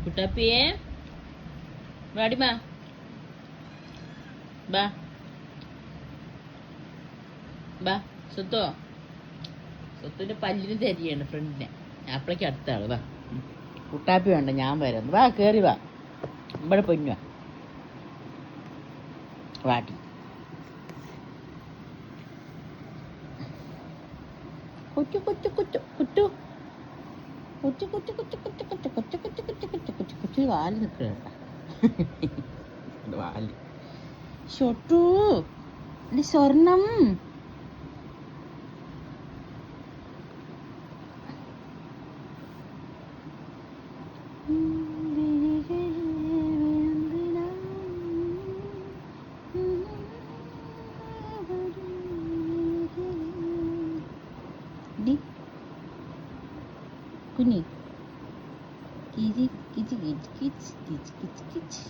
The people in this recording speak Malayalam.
കുട്ടാപ്പിയെ വാടിമാ ബാ ബാ സ്വത്തോ സ്വത്തിന്റെ പല്ലിന് തരികയാണ് ഫ്രണ്ടിനെ അപ്പളേക്ക് അടുത്ത ആള് വാ കുട്ടാപ്പി വേണ്ട ഞാൻ വരാം വാ കേറി വാ ഇവിടെ പൊന്നു വാട്ടി കൊച്ചു കൊച്ചു കൊച്ചു കുറ്റു കൊച്ചു കൊച്ചു കൊച്ചു കൊച്ചു കൊച്ചു കൊച്ചു കൊച്ചു കൊച്ചു കൊച്ചു കൊച്ചു കൊച്ചു വാല് നിൽക്കണ്ട വാല് ഷൊട്ടു ഇത് സ്വർണം കുഞ്ഞി കിച്ച് കിച്ച് കിച്ച് കിച്ച് കിച്ച് കിച്ച് കിച്ച്